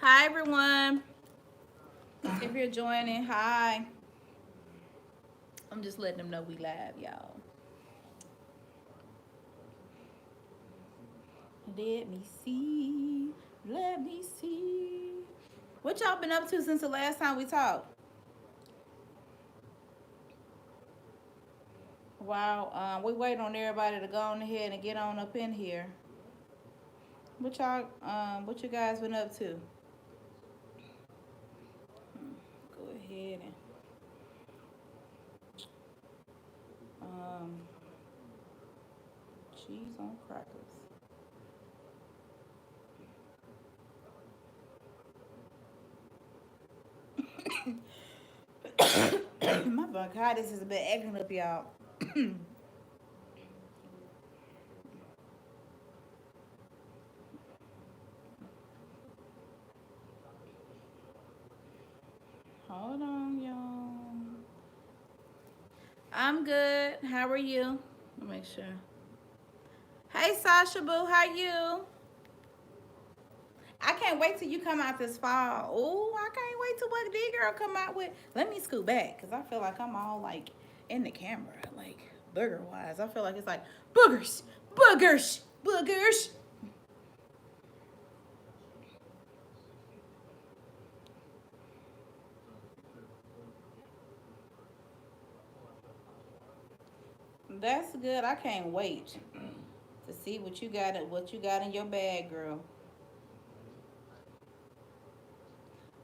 Hi, everyone. If you're joining, hi. I'm just letting them know we live, y'all. Let me see. Let me see. What y'all been up to since the last time we talked? Wow, we waiting on everybody to go on ahead and get on up in here. What you guys been up to? Go ahead and um, cheese on crackers. My bronchitis has been acting up, y'all. Hold on, y'all. I'm good. How are you? Let me make sure. Hey, Sasha Boo, how you? I can't wait till you come out this fall. Oh, I can't wait till what D girl come out with. Let me scoot back because I feel like I'm all like in the camera, like booger wise. I feel like it's like boogers, boogers, boogers. That's good. I can't wait to see what you got in your bag, girl.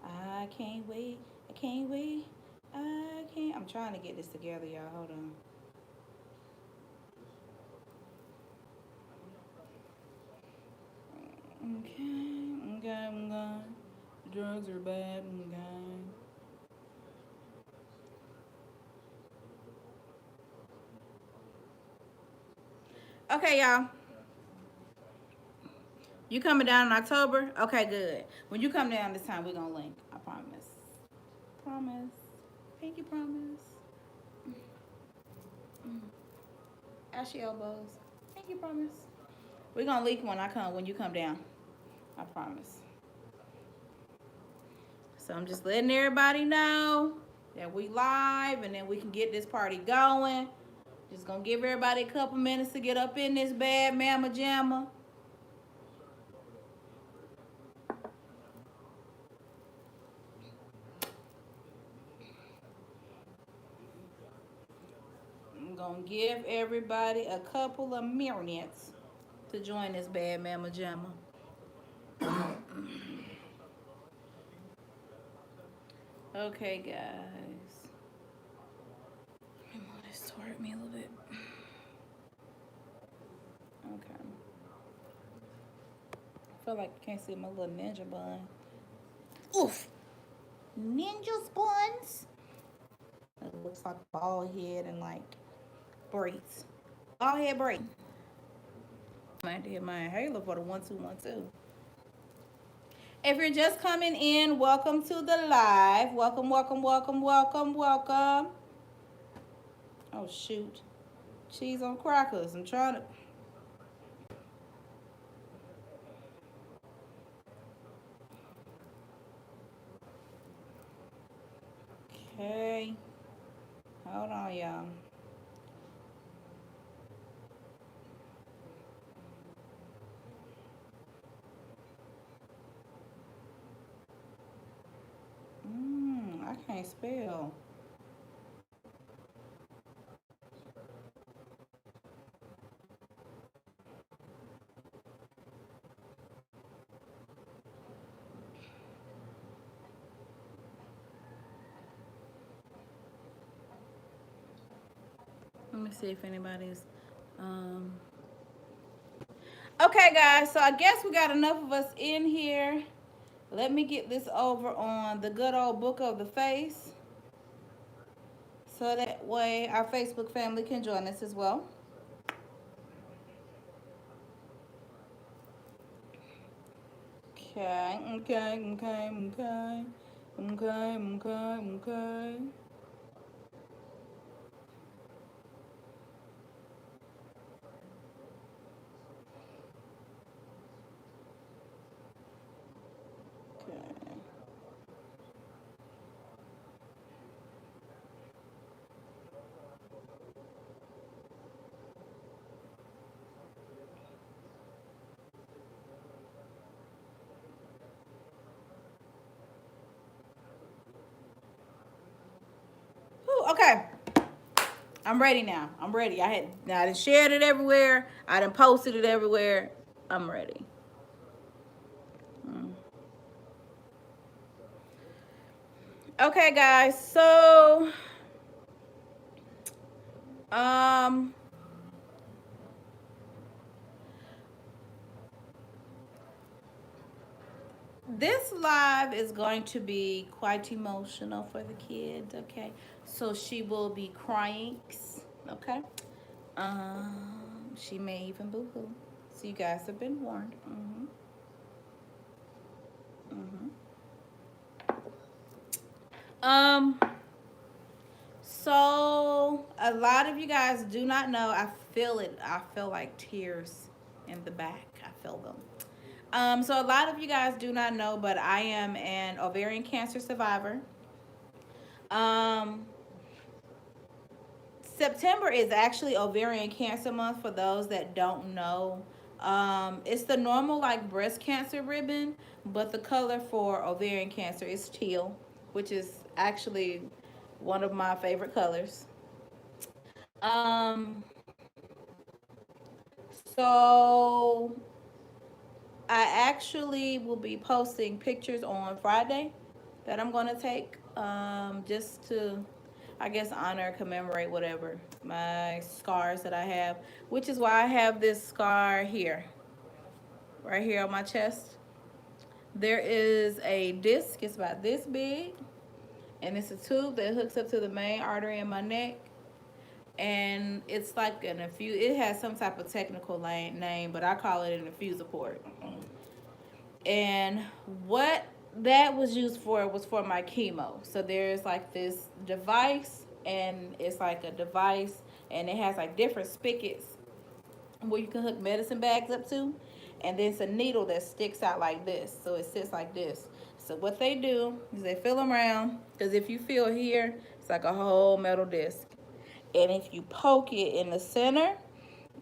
I can't wait. I can't wait. I can't. I'm trying to get this together, y'all. Hold on. Okay, okay, okay. Drugs are bad, okay. Okay, y'all. You coming down in October? Okay, good. When you come down this time, we're gonna link. I promise. Promise. Pinky promise. Ashy elbows. Pinky promise. We're gonna link when you come down. I promise. So I'm just letting everybody know that we live and then we can get this party going. Just gonna give everybody a couple minutes to get up in this bad mama jamma. I'm gonna give everybody a couple of minutes to join this bad mama jamma. Okay, guys. Let me move this toward me a little bit. Okay. I feel like I can't see my little ninja bun. Oof. Ninja buns. It looks like bald head and like braids. Bald head braid. I had to hit my inhaler for the 1 2 1 2. If you're just coming in, welcome to the live. Welcome, welcome, welcome, welcome, welcome. Oh shoot. Cheese on crackers. I'm trying to. Okay. Hold on, y'all. I can't spell. Let me see if anybody's. Um... Okay, guys. So I guess we got enough of us in here. Let me get this over on the good old book of the face, so that way our Facebook family can join us as well. Okay, okay, okay, okay, okay, okay, okay. Okay. I'm ready now. I'm ready. I done shared it everywhere. I done posted it everywhere. I'm ready. Okay, guys. So, um, this live is going to be quite emotional for the kids. Okay, so she will be crying. Okay. She may even boo-hoo. So you guys have been warned. Mm-hmm. Um, so a lot of you guys do not know. I feel it. I feel like tears in the back. I feel them. So a lot of you guys do not know, but I am an ovarian cancer survivor. Um, September is actually ovarian cancer month for those that don't know. It's the normal like breast cancer ribbon, but the color for ovarian cancer is teal, which is actually one of my favorite colors. Um, so I actually will be posting pictures on Friday that I'm going to take just to, I guess, honor, commemorate, whatever, my scars that I have, which is why I have this scar here, right here on my chest. There is a disc, it's about this big, and it's a tube that hooks up to the main artery in my neck. And it's like an infuse, it has some type of technical name, but I call it an infuser port. And what that was used for was for my chemo. So there's like this device, and it's like a device, and it has like different spigots where you can hook medicine bags up to, and then it's a needle that sticks out like this, so it sits like this. So what they do is they fill them around, because if you feel here, it's like a whole metal disc, and if you poke it in the center,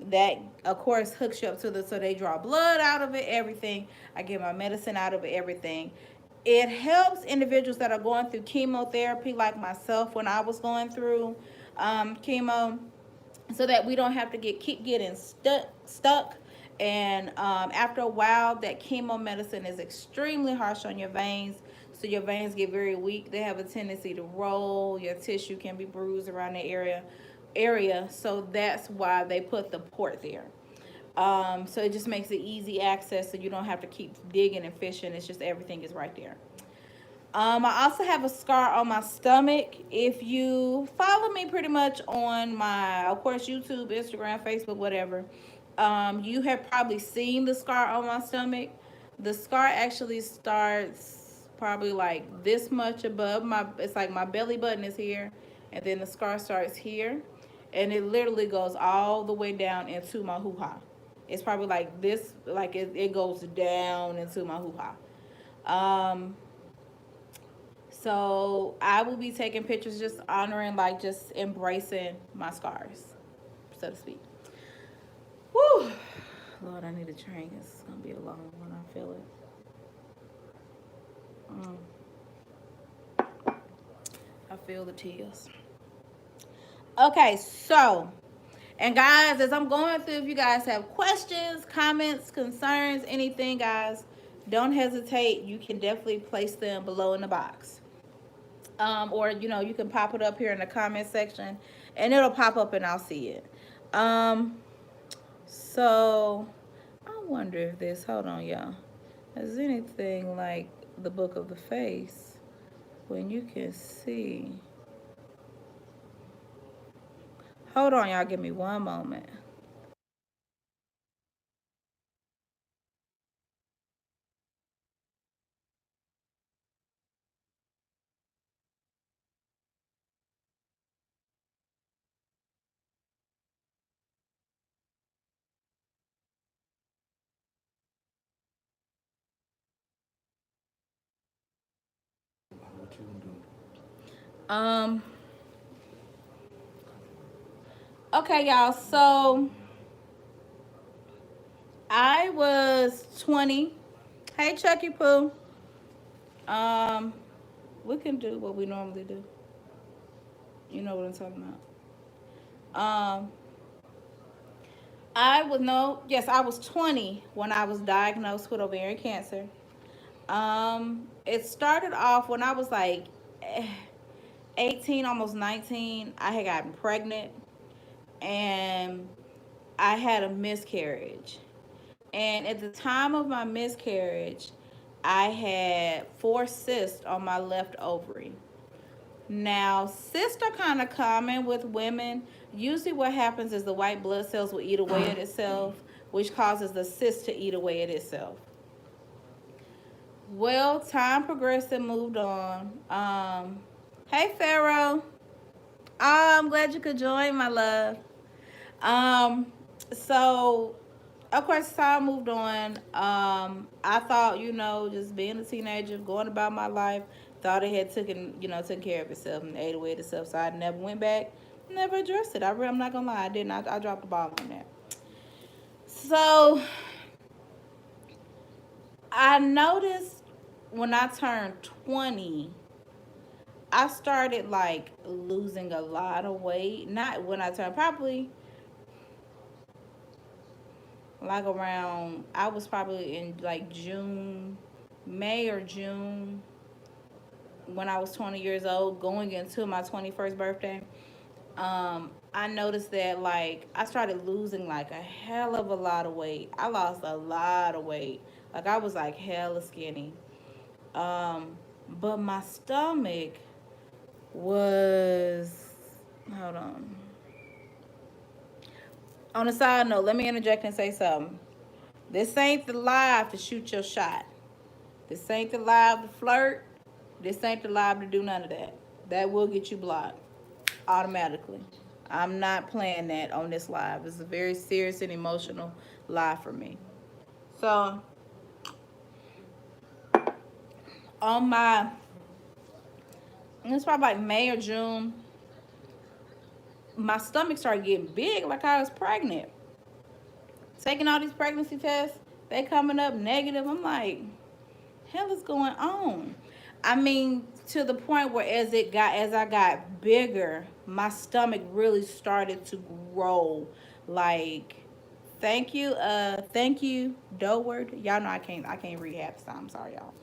that of course hooks you up to the, so they draw blood out of it, everything. I get my medicine out of it, everything. It helps individuals that are going through chemotherapy, like myself when I was going through chemo, so that we don't have to keep getting stuck. And after a while, that chemo medicine is extremely harsh on your veins, so your veins get very weak. They have a tendency to roll. Your tissue can be bruised around the area. So that's why they put the port there. So it just makes it easy access, so you don't have to keep digging and fishing. It's just everything is right there. I also have a scar on my stomach. If you follow me pretty much on my, of course, YouTube, Instagram, Facebook, whatever, you have probably seen the scar on my stomach. The scar actually starts probably like this much above my, it's like my belly button is here, and then the scar starts here, and it literally goes all the way down into my hoo-ha. It's probably like this, like it goes down into my hoo-ha. Um, so I will be taking pictures, just honoring, like just embracing my scars, so to speak. Woo! Lord, I need a train. It's gonna be a long one. I feel it. Mm, I feel the tears. Okay, so, and guys, as I'm going through, if you guys have questions, comments, concerns, anything, guys, don't hesitate. You can definitely place them below in the box. Or you can pop it up here in the comment section, and it'll pop up and I'll see it. So I wonder if this, hold on, y'all, is anything like the book of the face, when you can see. Hold on, y'all, give me one moment. um okay, y'all, so I was 20. Hey, Chucky Poo. um we can do what we normally do. You know what I'm talking about. Um, I was no, yes, I was 20 when I was diagnosed with ovarian cancer. It started off when I was like 18, almost 19. I had gotten pregnant and I had a miscarriage. And at the time of my miscarriage, I had 4 cysts on my left ovary. Now, cysts are kind of common with women. Usually, what happens is the white blood cells will eat away at itself, which causes the cyst to eat away at itself. Well, time progressed and moved on. Hey, Pharaoh. I'm glad you could join, my love. Um, so of course, time moved on. I thought, just being a teenager, going about my life, thought it had taken care of itself and ate away at itself. So I never went back, never addressed it. I'm not gonna lie, I didn't. I dropped the ball on that. So I noticed when I turned 20, I started like losing a lot of weight. Not when I turned, probably like around, I was probably in like June, May or June, when I was 20 years old, going into my 21st birthday. I noticed that like I started losing like a hell of a lot of weight. I lost a lot of weight. Like I was like hella skinny. Um, but my stomach was, hold on. On a side note, let me interject and say something. This ain't the live to shoot your shot. This ain't the live to flirt. This ain't the live to do none of that. That will get you blocked automatically. I'm not playing that on this live. It's a very serious and emotional live for me. So on my, it's probably like May or June, my stomach started getting big like I was pregnant. Taking all these pregnancy tests, they coming up negative. I'm like, hell is going on? I mean, to the point where as I got bigger, my stomach really started to grow. Like, thank you, Doward. Y'all know I can't read half the time. I'm sorry, y'all.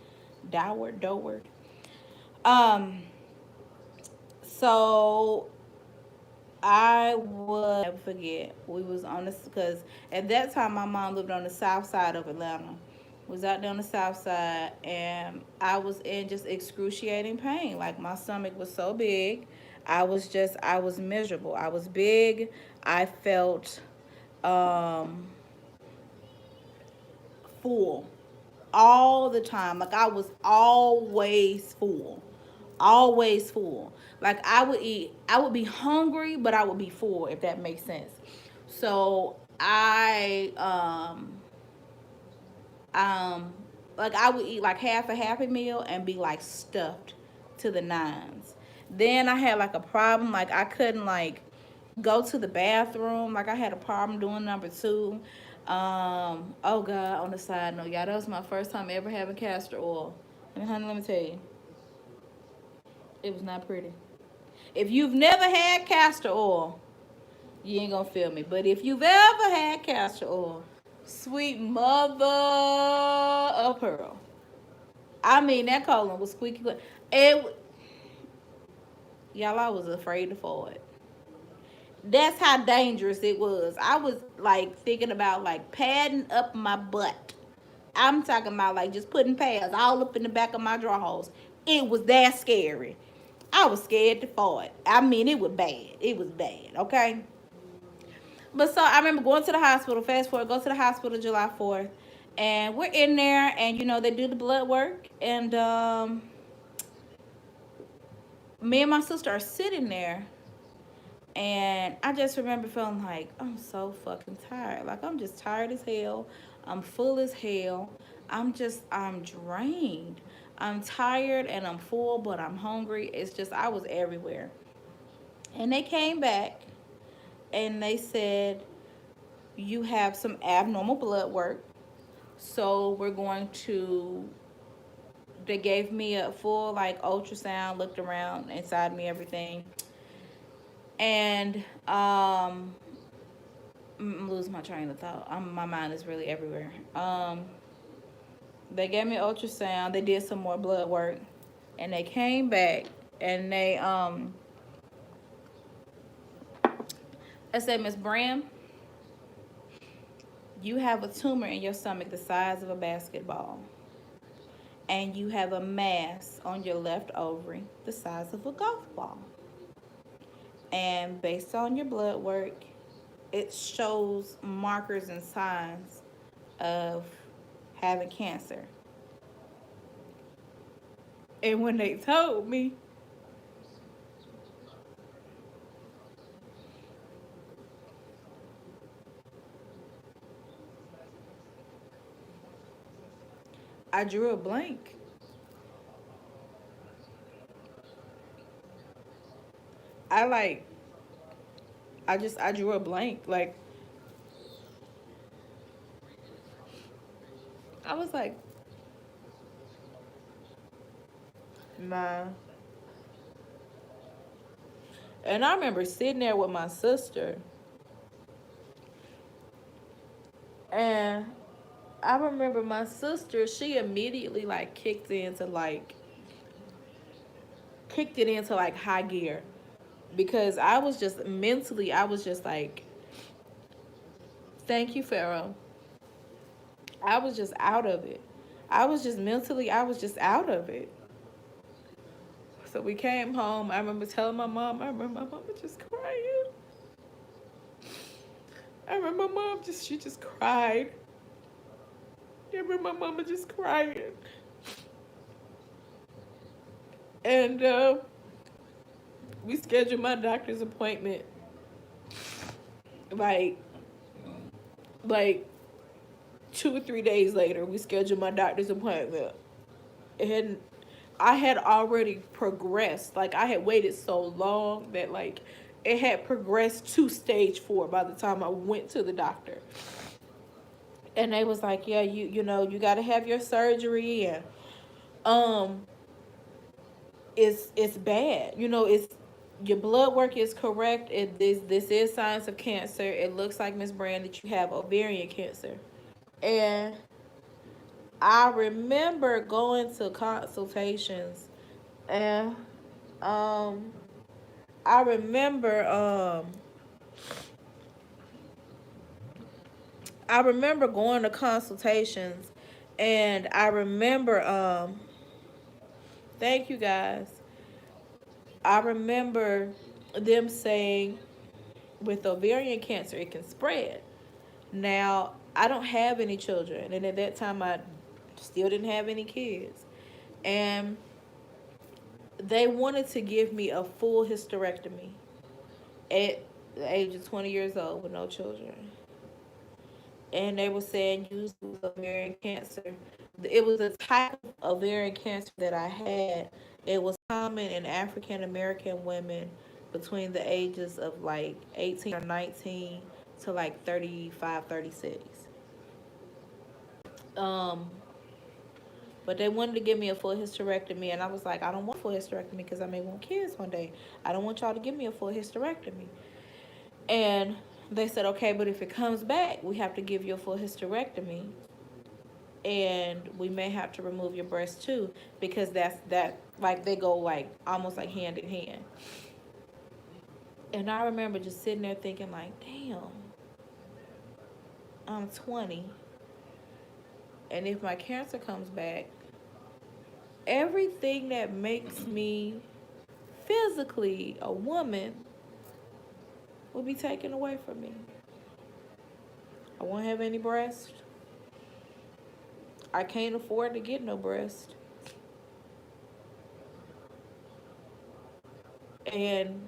Doward. Um, so I would never forget. We was on this because at that time my mom lived on the south side of Atlanta. Was out there on the south side, and I was in just excruciating pain. Like my stomach was so big, I was miserable. I was big. I felt um full all the time. Like I was always full. Always full. Like I would be hungry, but I would be full, if that makes sense. So um like I would eat like half a happy meal and be like stuffed to the nines. Then I had like a problem, like I couldn't like go to the bathroom. Like I had a problem doing number two. Oh God, on the side note, y'all, that was my first time ever having castor oil. And honey, let me tell you, it was not pretty. If you've never had castor oil, you ain't gonna feel me. But if you've ever had castor oil, sweet mother of pearl. I mean, that colon was squeaky clean. It, y'all, I was afraid to fall it. That's how dangerous it was. I was like thinking about like padding up my butt. I'm talking about like just putting pads all up in the back of my draw holes. It was that scary. I was scared to fart. I mean, it was bad. It was bad. Okay. But so I remember going to the hospital. Fast forward, go to the hospital July 4th, and we're in there, and they do the blood work, and me and my sister are sitting there, and I just remember feeling like I'm so fucking tired. Like I'm just tired as hell. I'm full as hell. I'm drained. I'm tired and I'm full, but I'm hungry. It's just I was everywhere. And they came back and they said, you have some abnormal blood work. So we're going to, they gave me a full like ultrasound, looked around inside me, everything. And I'm losing my train of thought. My mind is really everywhere. They gave me ultrasound. They did some more blood work, and they came back and I said, Miss Bram, you have a tumor in your stomach the size of a basketball, and you have a mass on your left ovary the size of a golf ball. And based on your blood work, it shows markers and signs of having cancer. And when they told me, I drew a blank. I like, I drew a blank. Like, I was like, nah. And I remember sitting there with my sister, and I remember my sister, she immediately like kicked it into like high gear, because I was just mentally, I was just like, thank you, Pharaoh. I was just out of it. I was just mentally, I was just out of it. So we came home. I remember telling my mom, I remember my mama just crying. I remember my mom she just cried. I remember my mama just crying. And we scheduled my doctor's appointment like like 2 or 3 days later. We scheduled my doctor's appointment. And I had already progressed. Like, I had waited so long that like it had progressed to stage 4 by the time I went to the doctor. And they was like, yeah, you got to have your surgery, and um it's bad. It's your blood work is correct. This is signs of cancer. It looks like, Miss Brand, that you have ovarian cancer. And I remember going to consultations, and um I remember going to consultations, and I remember thank you guys. I remember them saying with ovarian cancer it can spread. Now, I don't have any children, and at that time I still didn't have any kids. And they wanted to give me a full hysterectomy at the age of 20 years old with no children. And they were saying use ovarian cancer. It was a type of ovarian cancer that I had. It was common in African American women between the ages of like 18 or 19 to like 35, 36. Um, but they wanted to give me a full hysterectomy, and I was like, I don't want a full hysterectomy because I may want kids one day. I don't want y'all to give me a full hysterectomy. And they said, okay, but if it comes back, we have to give you a full hysterectomy, and we may have to remove your breast too, because that like they go like almost like hand in hand. And I remember just sitting there thinking like, damn, I'm 20, and if my cancer comes back, everything that makes me physically a woman will be taken away from me. I won't have any breast. I can't afford to get no breast. And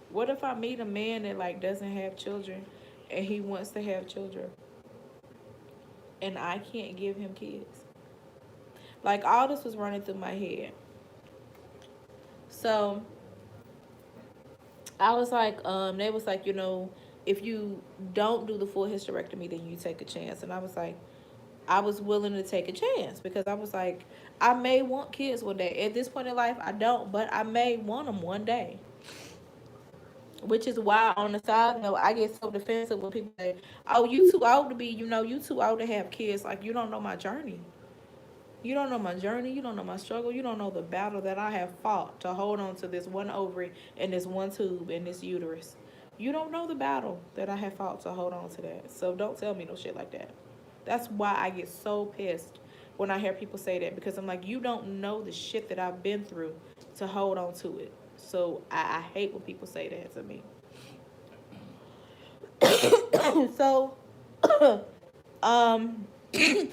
what if I meet a man that like doesn't have children, and he wants to have children, and I can't give him kids? Like, all this was running through my head. So I was like, they was like, if you don't do the full hysterectomy, then you take a chance. And I was like, I was willing to take a chance, because I was like, I may want kids one day. At this point in life, I don't, but I may want them one day. Which is why, on the side note, I get so defensive when people say, "Oh, you too old to be, you too old to have kids." Like, you don't know my journey. You don't know my journey. You don't know my struggle. You don't know the battle that I have fought to hold on to this one ovary and this one tube and this uterus. You don't know the battle that I have fought to hold on to that. So don't tell me no shit like that. That's why I get so pissed when I hear people say that, because I'm like, you don't know the shit that I've been through to hold on to it. So I hate when people say that to me. So, um, it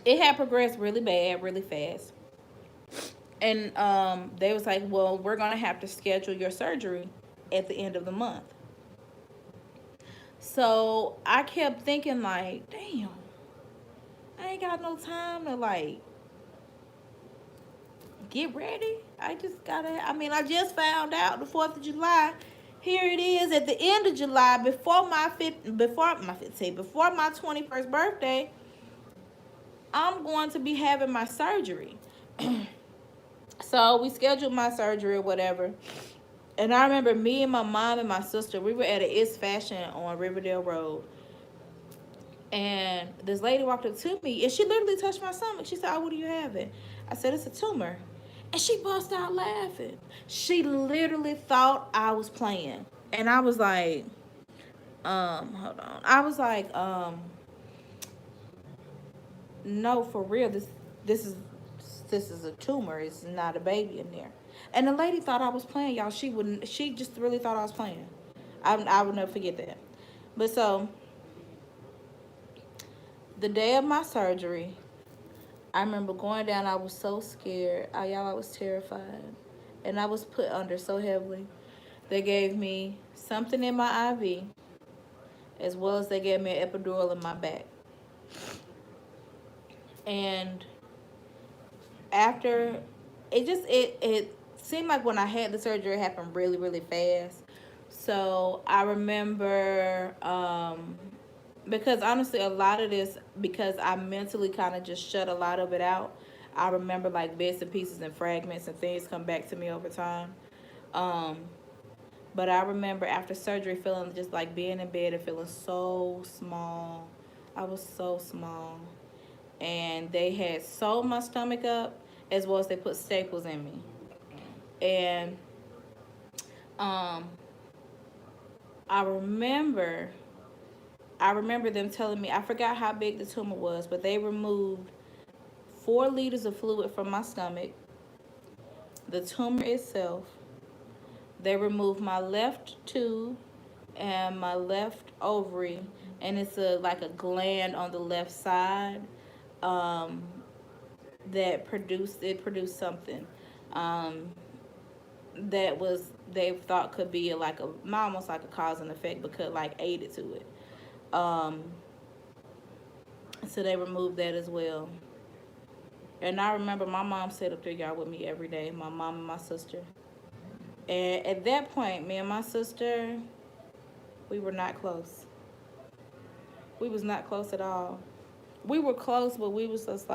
had progressed really bad, really fast. And they was like, well, we're gonna have to schedule your surgery at the end of the month. So I kept thinking like, damn, I ain't got no time to like get ready. I just found out the 4th of July. Here it is at the end of July, before my 21st birthday. I'm going to be having my surgery. So we scheduled my surgery or whatever. And I remember me and my mom and my sister, we were at a It's Fashion on Riverdale Road. And this lady walked up to me and she literally touched my stomach. She said, "Oh, what are you having?" I said, "It's a tumor." And she bust out laughing. She literally thought I was playing. And I was like, hold on. I was like, no, for real. This is this is a tumor. It's not a baby in there. And the lady thought I was playing, y'all. She just really thought I was playing. I would never forget that. But so the day of my surgery, I remember going down. I was so scared. I was terrified. And I was put under so heavily. They gave me something in my IV, as well as they gave me an epidural in my back. And after, it seemed like when I had the surgery, it happened really, really fast. So I remember, because honestly, a lot of this, because I mentally kind of just shut a lot of it out. I remember like bits and pieces and fragments and things come back to me over time. Um, but I remember after surgery feeling just like being in bed and feeling so small. I was so small. And they had sewed my stomach up, as well as they put staples in me. And um, I remember I remember them telling me, I forgot how big the tumor was, but they removed 4 liters of fluid from my stomach, the tumor itself. They removed my left tube and my left ovary, and it's like a gland on the left side, um, that produced something, um, that was they thought could be like a almost like a cause and effect, but could like aid it to it. Um, so they removed that as well. And I remember my mom sat up there, y'all, with me every day. My mom and my sister. And at that point, me and my sister, we were not close. We was not close at all. We were close, but we was just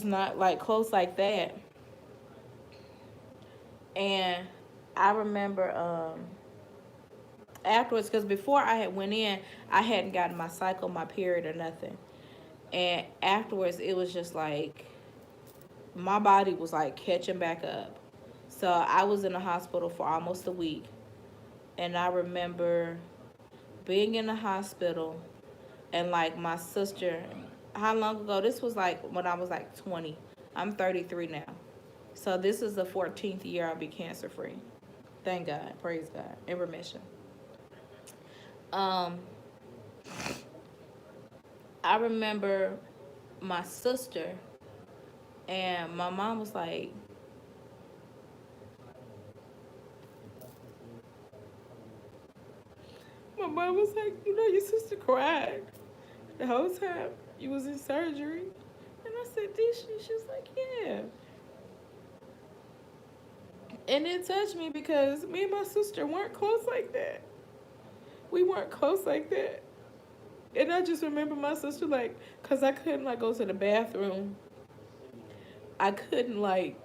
not like close like that. And I remember afterwards, because before I had went in, I hadn't gotten my cycle, my period, or nothing. And afterwards, it was just like my body was like catching back up. So I was in the hospital for almost a week. And I remember being in the hospital and like my sister, how long ago? This was like when I was like 20. I'm 33 now. So this is the 14th year I'll be cancer free. Thank God. Praise God. In remission. Um, I remember my sister and my mom was like, my mom was like, your sister cried the whole time you was in surgery. And I said, "Did she?" She was like, "Yeah." And it touched me because me and my sister weren't close like that. We weren't close like that. And I just remember my sister like, cause I couldn't like go to the bathroom. I couldn't like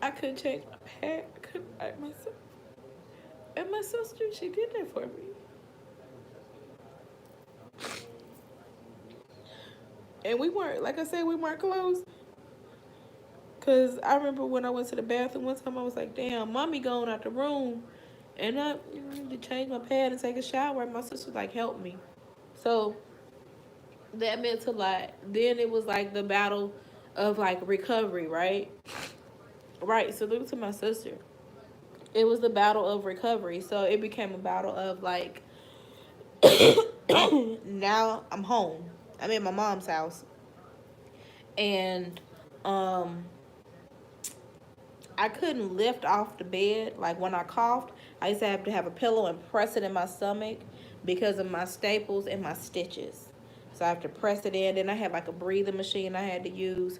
I couldn't change my pad. I couldn't write myself. And my sister, she did that for me. And we weren't, like I said, we weren't close. Cause I remember when I went to the bathroom one time, I was like, "Damn, mommy going out the room," and I to change my pad and take a shower. And my sister was like, "Help me." So that meant a lot. Then it was like the battle of like recovery, right? Right. So look to my sister. It was the battle of recovery. So it became a battle of like, now I'm home. I'm in my mom's house, and um I couldn't lift off the bed. Like when I coughed, I used to have a pillow and press it in my stomach because of my staples and my stitches. So I have to press it in. Then I had like a breathing machine I had to use.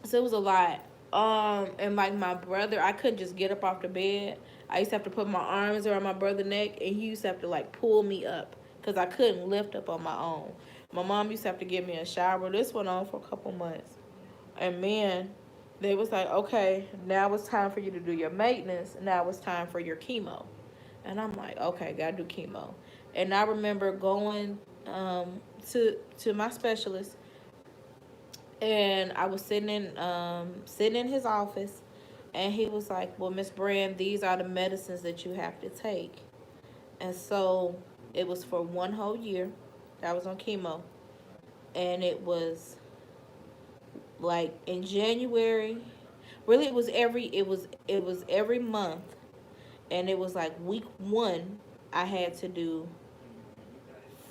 So it was a lot. And like my brother, I couldn't just get up off the bed. I used to have to put my arms around my brother's neck, and he used to have to like pull me up because I couldn't lift up on my own. My mom used to have to give me a shower. This went on for a couple months. And man, they was like, okay, now it's time for you to do your maintenance. Now it's time for your chemo. And I'm like, okay, gotta do chemo. And I remember going to my specialist, and I was sitting in his office, and he was like, "Well, Miss Brand, these are the medicines that you have to take." And so it was for 1 whole year. I was on chemo, and it was like in January. Really, it was every month, and it was like week one. I had to do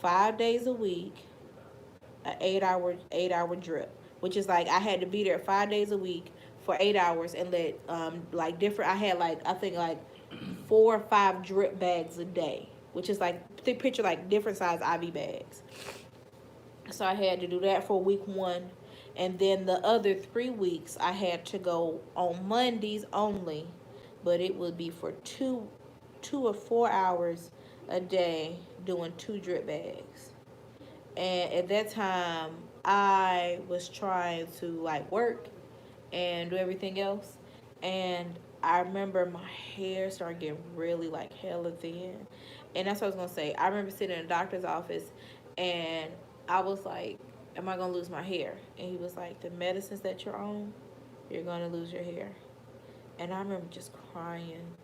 5 days a week, an 8 hour drip, which is like I had to be there 5 days a week for 8 hours and let like different. I had like I think like 4 or 5 drip bags a day, which is like picture like different size IV bags. So I had to do that for week one. And then the other 3 weeks, I had to go on Mondays only, but it would be for 2 or 4 hours a day doing 2 drip bags. And at that time, I was trying to like work and do everything else. And I remember my hair started getting really like hella thin. And that's what I was gonna say. I remember sitting in a doctor's office, and I was like, "Am I gonna lose my hair?" And he was like, "The medicines that you're on, you're gonna lose your hair." And I remember just crying.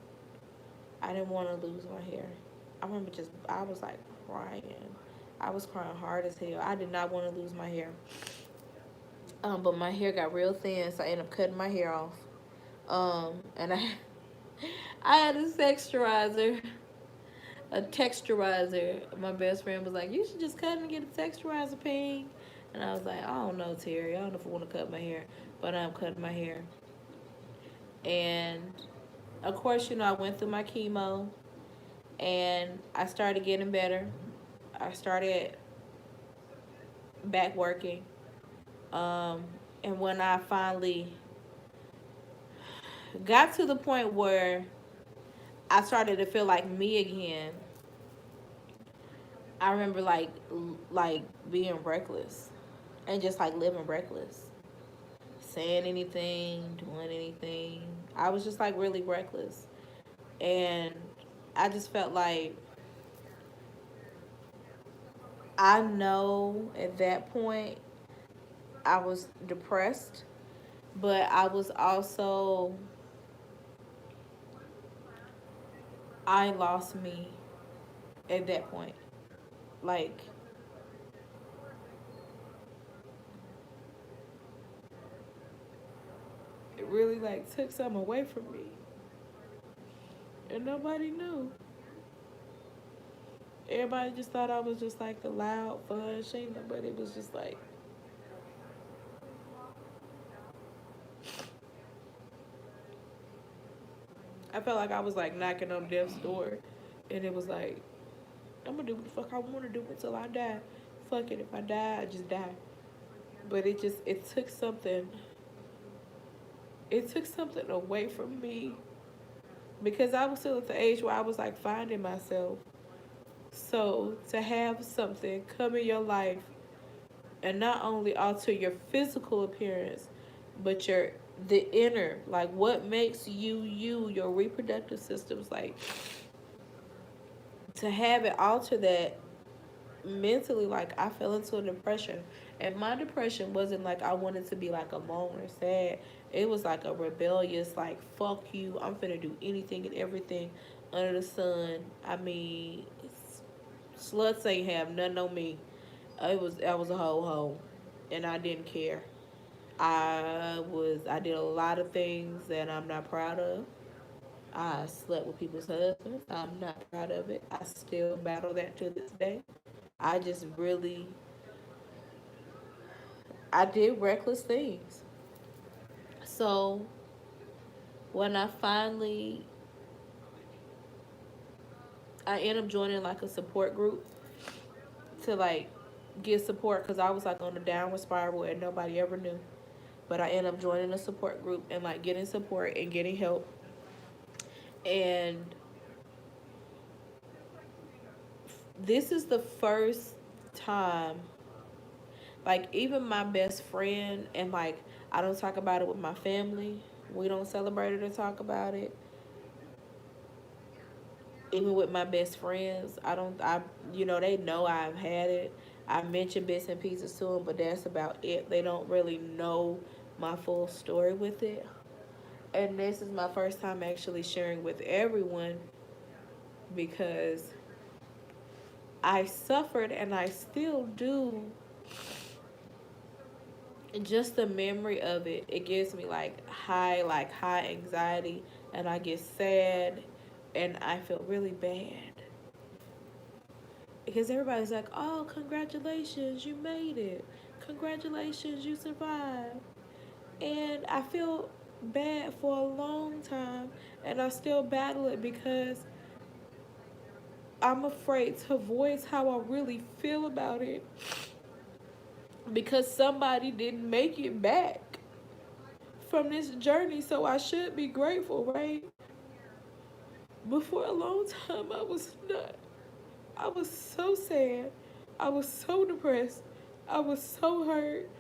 I didn't want to lose my hair. I was like crying. I was crying hard as hell. I did not want to lose my hair. But my hair got real thin, so I ended up cutting my hair off. And I had a texturizer. My best friend was like, "You should just cut and get a texturizer, pink." And I was like, "I don't know, Terry. I don't know if I want to cut my hair, but I'm cutting my hair." And of course, I went through my chemo, and I started getting better. I started back working. Um, and when I finally got to the point where I started to feel like me again, I remember like being reckless and just like living reckless, saying anything, doing anything. I was just like really reckless, and I just felt like I know at that point I was depressed, but I was also I lost me at that point. Like it really like took something away from me, and nobody knew. Everybody just thought I was just like the loud, fun Shayna, but it was just like I felt like I was like knocking on death's door, and it was like I'm gonna do what the fuck I want to do until I die. Fuck it, if I die, I just die. But it took something away from me because I was still at the age where I was like finding myself. So to have something come in your life and not only alter your physical appearance, but your the inner, like what makes you you, your reproductive systems, like to have it alter that mentally, like I fell into a depression. And my depression wasn't like I wanted to be like alone or sad. It was like a rebellious, like, fuck you, I'm finna do anything and everything under the sun. I mean, sluts ain't have nothing on me. I was a hoe, and I didn't care. I did a lot of things that I'm not proud of. I slept with people's husbands. I'm not proud of it. I still battle that to this day. I just really, I did reckless things. So when I ended up joining like a support group to like get support because I was like on a downward spiral and nobody ever knew. But I ended up joining a support group and like getting support and getting help. And this is the first time, like, even my best friend, and like, I don't talk about it with my family. We don't celebrate it or talk about it. Even with my best friends, they know I've had it. I mention bits and pieces to them, but that's about it. They don't really know my full story with it. And this is my first time actually sharing with everyone because I suffered and I still do. Just the memory of it, it gives me like high anxiety, and I get sad and I feel really bad. Because everybody's like, oh, congratulations, you made it. Congratulations, you survived. And I feel bad for a long time, and I still battle it because I'm afraid to voice how I really feel about it because somebody didn't make it back from this journey, so I should be grateful, right? But for a long time, I was not. I was so sad. I was so depressed. I was so hurt.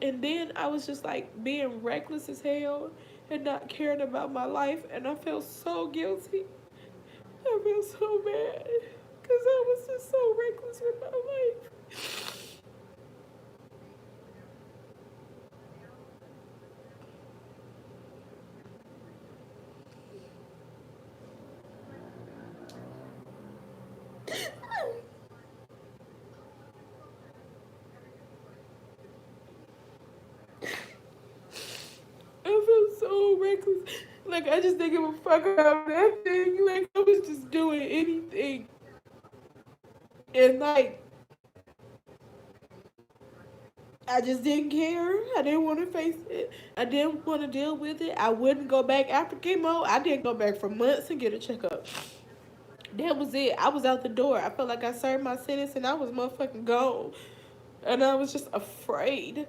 And then I was just like being reckless as hell and not caring about my life. And I felt so guilty. I feel so bad because I was just so reckless with my life. I felt so reckless. Like, I just didn't give a fuck about that thing. Like, I was just doing anything. And, like, I just didn't care. I didn't want to face it. I didn't want to deal with it. I wouldn't go back after chemo. I didn't go back for months and get a checkup. That was it. I was out the door. I felt like I served my sentence and I was motherfucking gone. And I was just afraid.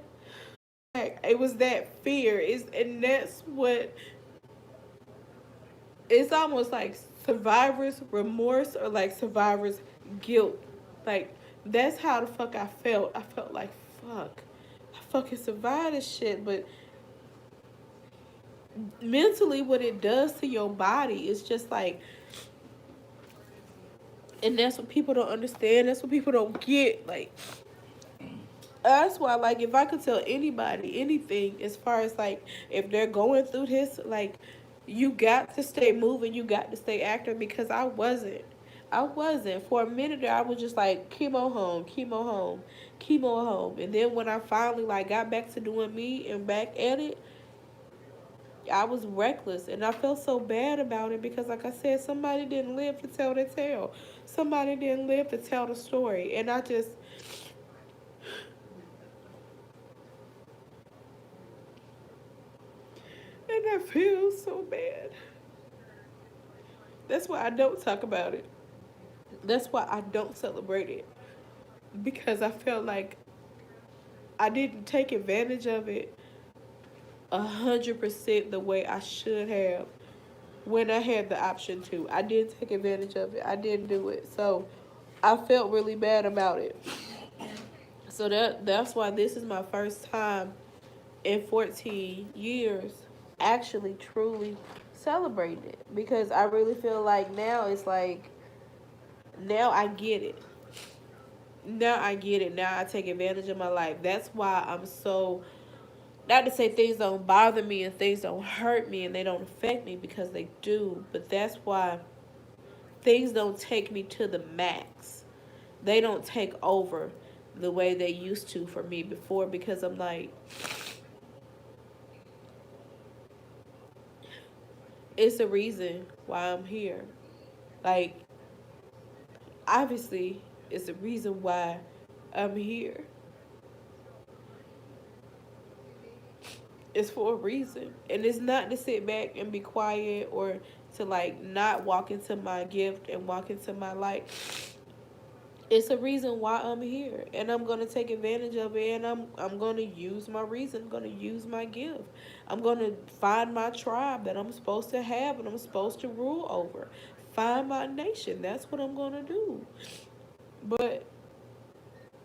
Like, it was that fear. And that's what, it's almost like survivor's remorse or like survivor's guilt. Like, that's how the fuck I felt. I felt like, fuck, I fucking survived this shit. But mentally, what it does to your body is just like, and that's what people don't understand. That's what people don't get. Like, that's why, like, if I could tell anybody anything as far as like if they're going through this, like, you got to stay moving, you got to stay active because I wasn't. For a minute there, I was just like chemo home, chemo home, chemo home. And then when I finally like got back to doing me and back at it, I was reckless and I felt so bad about it because, like I said, somebody didn't live to tell their tale. Somebody didn't live to tell the story. And I feel so bad. That's why I don't talk about it. That's why I don't celebrate it. Because I felt like I didn't take advantage of it 100% the way I should have when I had the option to. I didn't take advantage of it. I didn't do it. So I felt really bad about it. So that's why this is my first time in 14 years actually truly celebrated it, because I really feel like now it's like, now I get it. Now I get it. Now I take advantage of my life. That's why I'm so, not to say things don't bother me and things don't hurt me and they don't affect me, because they do, but that's why things don't take me to the max. They don't take over the way they used to for me before, because I'm like, it's a reason why I'm here. Like, obviously, it's a reason why I'm here. It's for a reason. And it's not to sit back and be quiet, or to like not walk into my gift and walk into my light. It's a reason why I'm here, and I'm gonna take advantage of it, and I'm gonna use my reason. I'm gonna use my gift. I'm gonna find my tribe that I'm supposed to have and I'm supposed to rule over. Find my nation. That's what I'm gonna do. But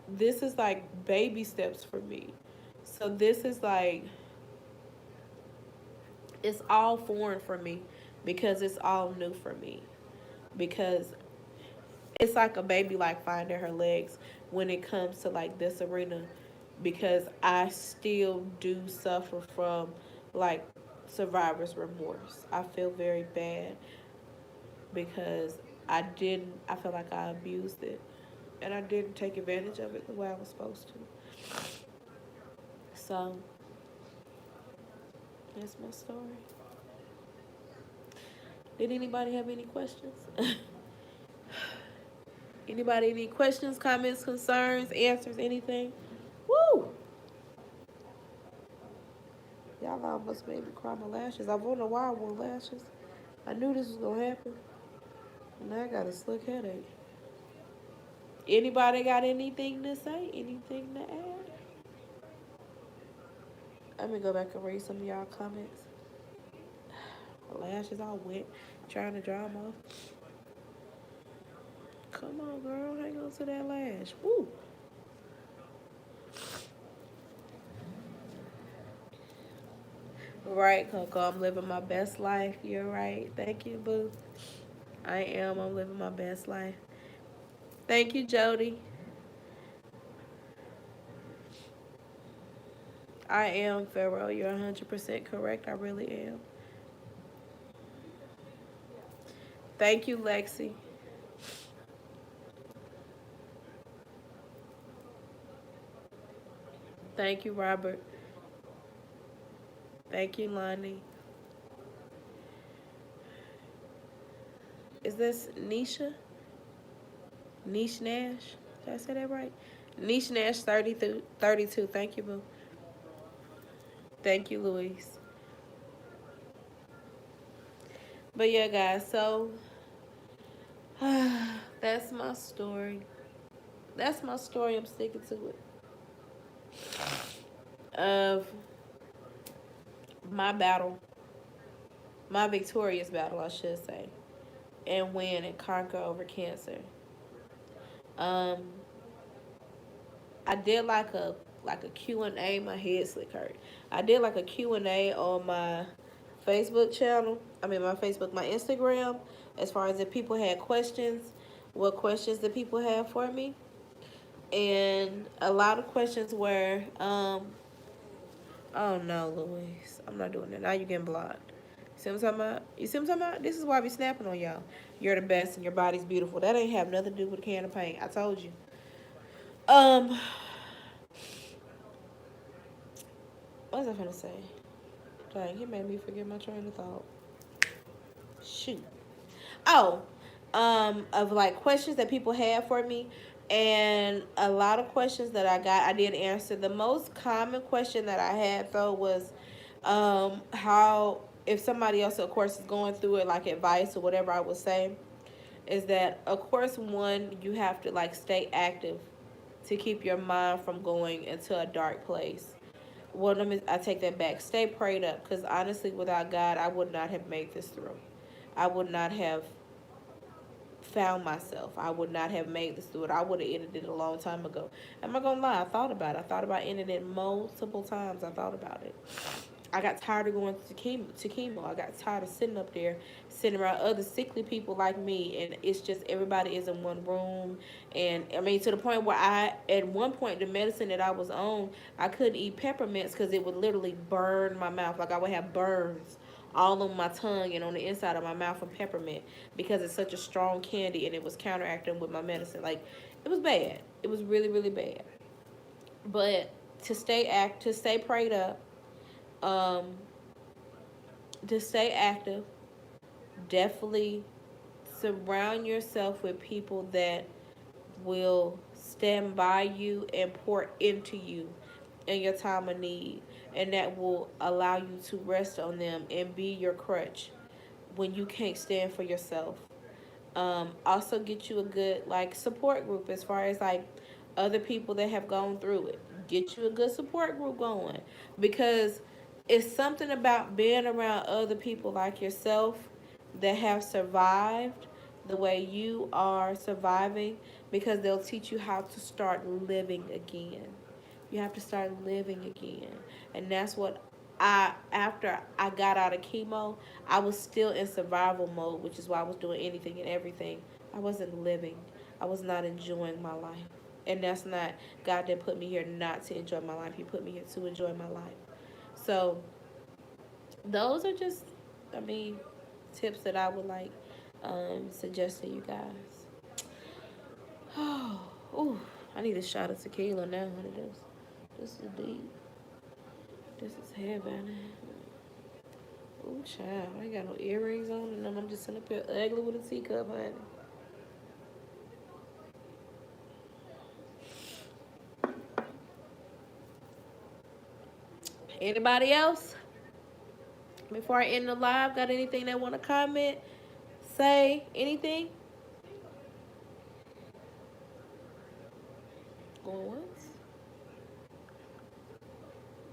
this is like baby steps for me. So this is like, it's all foreign for me, because it's all new for me. Because it's like a baby like finding her legs when it comes to like this arena, because I still do suffer from like survivor's remorse. I feel very bad because I feel like I abused it, and I didn't take advantage of it the way I was supposed to. So that's my story. Did anybody have any questions? Anybody any questions, comments, concerns, answers, anything? Woo! Y'all almost made me cry my lashes. I wonder why I wore lashes. I knew this was gonna happen. Now I got a slick headache. Anybody got anything to say? Anything to add? Let me go back and read some of y'all comments. My lashes all wet. Trying to dry them off. Come on, girl. Hang on to that lash. Woo! Right, Coco. I'm living my best life. You're right. Thank you, boo. I am. I'm living my best life. Thank you, Jody. I am, Pharaoh. You're 100% correct. I really am. Thank you, Lexi. Thank you, Robert. Thank you, Lonnie. Is this Nisha? Niche Nash? Did I say that right? Niche Nash 32. Thank you, boo. Thank you, Louise. But yeah, guys, so that's my story. That's my story. I'm sticking to it. Of my battle, my victorious battle, I should say, and win and conquer over cancer. Um, I did like a Q&A. My head slick hurt. I did like a Q&A on my Facebook channel. I mean, my Instagram, as far as if people had questions, what questions that people have for me. And a lot of questions were, oh no, Louise, I'm not doing that. Now you're getting blocked. See what I'm talking about? You see what I'm talking about? This is why I be snapping on y'all. You're the best and your body's beautiful. That ain't have nothing to do with a can of paint. I told you. Um, what was I gonna say? Dang, he made me forget my train of thought. Shoot. Oh, of like questions that people had for me, and a lot of questions that I got, I did answer. The most common question that I had though was, how, if somebody else, of course, is going through it, like advice or whatever I would say, is that of course, one, you have to like stay active to keep your mind from going into a dark place. Well, I take that back. Stay prayed up, because honestly, without God, I would not have made this through. I would not have found myself. I would not have made this through it. I would have ended it a long time ago. I'm not gonna lie. I thought about it. I thought about ending it multiple times. I thought about it. I got tired of going to chemo. I got tired of sitting up there, sitting around other sickly people like me, and it's just everybody is in one room. And I mean, to the point where at one point, the medicine that I was on, I couldn't eat peppermints because it would literally burn my mouth. Like I would have burns all on my tongue and on the inside of my mouth from peppermint because it's such a strong candy and it was counteracting with my medicine. Like it was bad. It was really, really bad. But to stay prayed up, um, to stay active, definitely surround yourself with people that will stand by you and pour into you in your time of need, and that will allow you to rest on them and be your crutch when you can't stand for yourself. Also get you a good like support group as far as like other people that have gone through it. Get you a good support group going, because it's something about being around other people like yourself that have survived the way you are surviving, because they'll teach you how to start living again. You have to start living again. And that's what after I got out of chemo, I was still in survival mode, which is why I was doing anything and everything. I wasn't living. I was not enjoying my life. And that's not, God didn't put me here not to enjoy my life. He put me here to enjoy my life. So those are just, I mean, tips that I would like suggest to you guys. Oh, ooh, I need a shot of tequila now, honey. This is deep. This is heavy. Ooh, child. I ain't got no earrings on, and then I'm just sitting up here ugly with a teacup, honey. Anybody else? Before I end the live, got anything they want to comment? Say anything? Going once?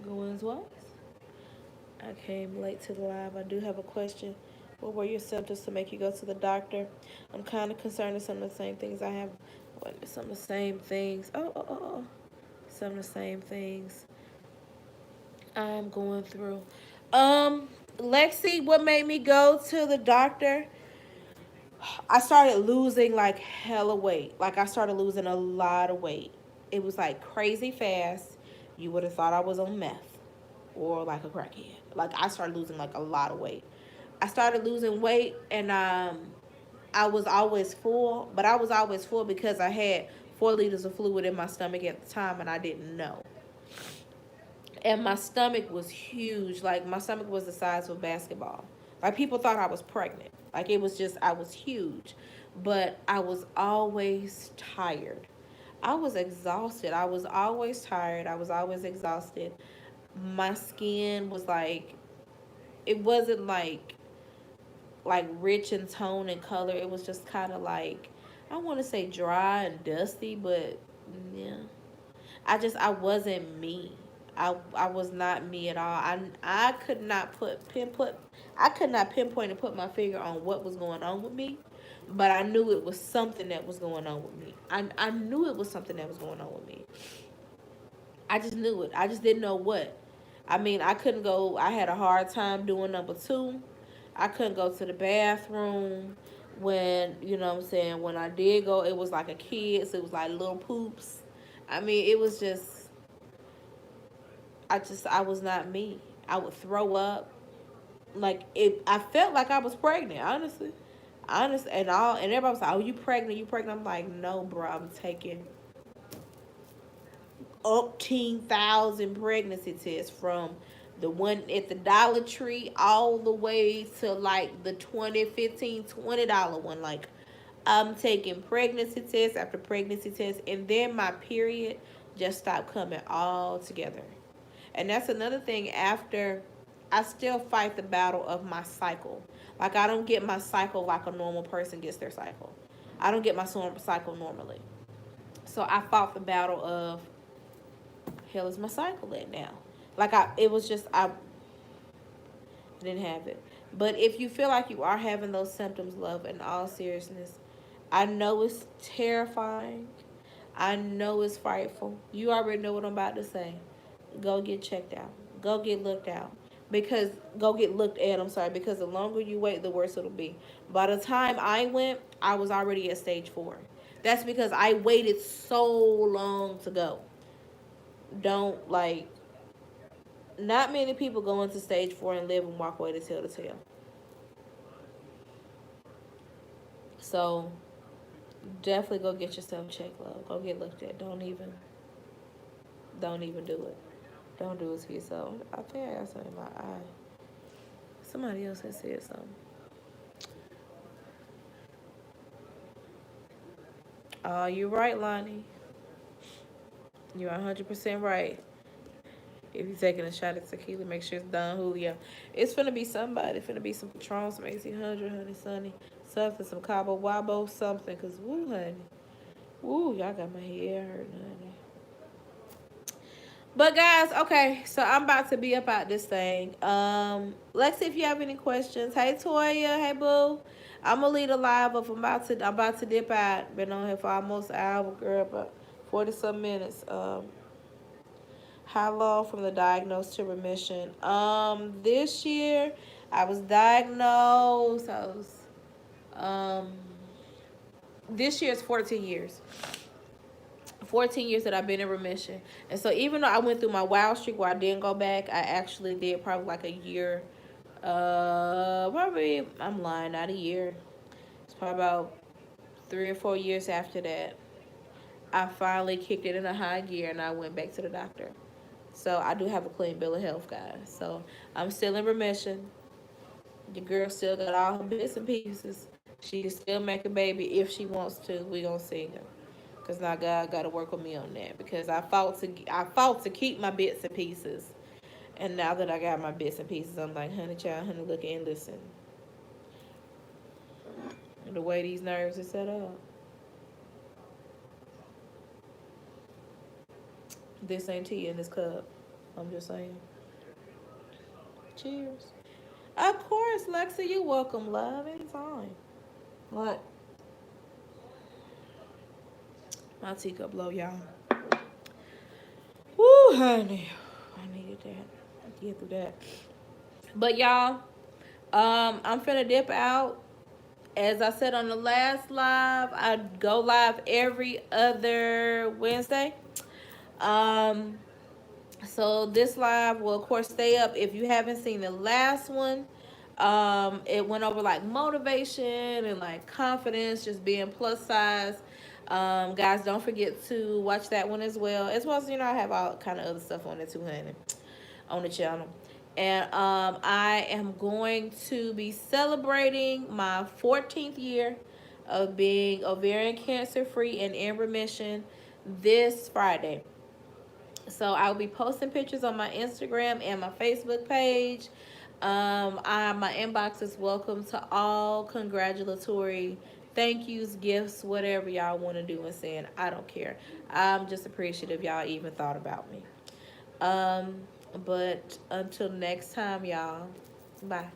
Going twice? I came late to the live. I do have a question. What were your symptoms to make you go to the doctor? I'm kind of concerned with some of the same things I have. Some of the same things. Oh. Some of the same things I'm going through. Lexi, what made me go to the doctor? I started losing like hella weight. Like I started losing a lot of weight. It was like crazy fast. You would have thought I was on meth or like a crackhead. Like I started losing like a lot of weight. I started losing weight, and I was always full, but I was always full because I had 4 liters of fluid in my stomach at the time and I didn't know. And my stomach was huge. Like my stomach was the size of a basketball. Like people thought I was pregnant. Like it was just I was huge. But I was always tired. I was exhausted. I was always tired. I was always exhausted. My skin was like, it wasn't like rich in tone and color. It was just kind of like, I don't want to say dry and dusty, but yeah. I wasn't me. I was not me at all. I could not pinpoint and put my finger on what was going on with me, but I knew it was something that was going on with me. I knew it was something that was going on with me. I just knew it. I just didn't know what. I mean, I couldn't go. I had a hard time doing number two. I couldn't go to the bathroom when, you know what I'm saying, when I did go, it was like a kid, so it was like little poops. I mean, it was just, I was not me. I would throw up. Like, I felt like I was pregnant, honestly. And everybody was like, oh, you pregnant, you pregnant. I'm like, no, bro, I'm taking 18,000 pregnancy tests from the one at the Dollar Tree all the way to like the 20, 15, $20 one. Like I'm taking pregnancy test after pregnancy test, and then my period just stopped coming all together. And that's another thing. After, I still fight the battle of my cycle. Like I don't get my cycle like a normal person gets their cycle. I don't get my cycle normally. So I fought the battle of, hell is my cycle at now? Like it was just, I didn't have it. But if you feel like you are having those symptoms, love, in all seriousness, I know it's terrifying. I know it's frightful. You already know what I'm about to say. Go get checked out. Go get looked out. because go get looked at. I'm sorry, because the longer you wait, the worse it'll be. By the time I went, I was already at stage 4. That's because I waited so long to go. Don't like. Not many people go into stage 4 and live and walk away to tell the tale. So definitely go get yourself checked, love. Go get looked at. Don't even do it. Don't do it to yourself. I think I got something in my eye. Somebody else has said something. Oh, you're right, Lonnie. You're 100% right. If you're taking a shot at tequila, make sure it's Don Julio. It's finna be somebody. It's finna be some Patron, some 1800, honey, sunny, something, some Cabo Wabo, something. Cause woo, honey, woo, y'all got my head hurting, honey. But guys, okay, so I'm about to be up out this thing. Lexi, if you have any questions, hey Toya, hey boo. I'm gonna lead a live up. I'm about to dip out. Been on here for almost an hour, girl, but 40 some minutes. How long from the diagnosis to remission? This year I was diagnosed. Um, this year is 14 years. 14 years that I've been in remission. And so even though I went through my wild streak where I didn't go back, I actually did probably like a year. Probably, I'm lying, not a year. It's probably about 3 or 4 years after that. I finally kicked it in a high gear and I went back to the doctor. So I do have a clean bill of health, guys. So I'm still in remission. The girl still got all her bits and pieces. She can still make a baby if she wants to. We gonna see her. Cause now God got to work with me on that. Because I fought to keep my bits and pieces. And now that I got my bits and pieces, I'm like, honey, child, honey, look and listen. The way these nerves are set up. This ain't tea in this cup. I'm just saying. Cheers. Of course, Lexi, you're welcome, love. Anytime. What? My teacup low, y'all. Woo, honey. I needed that. Get through that. But y'all, I'm finna dip out. As I said on the last live, I go live every other Wednesday. So this live will of course stay up. If you haven't seen the last one, it went over like motivation and like confidence, just being plus size. Guys, don't forget to watch that one as well. As well as, I have all kind of other stuff on it too, honey, on the channel. And I am going to be celebrating my 14th year of being ovarian cancer free and in remission this Friday. So I'll be posting pictures on my Instagram and my Facebook page. My inbox is welcome to all congratulatory thank yous, gifts, whatever y'all want to do and saying. I don't care. I'm just appreciative y'all even thought about me. But until next time, y'all. Bye.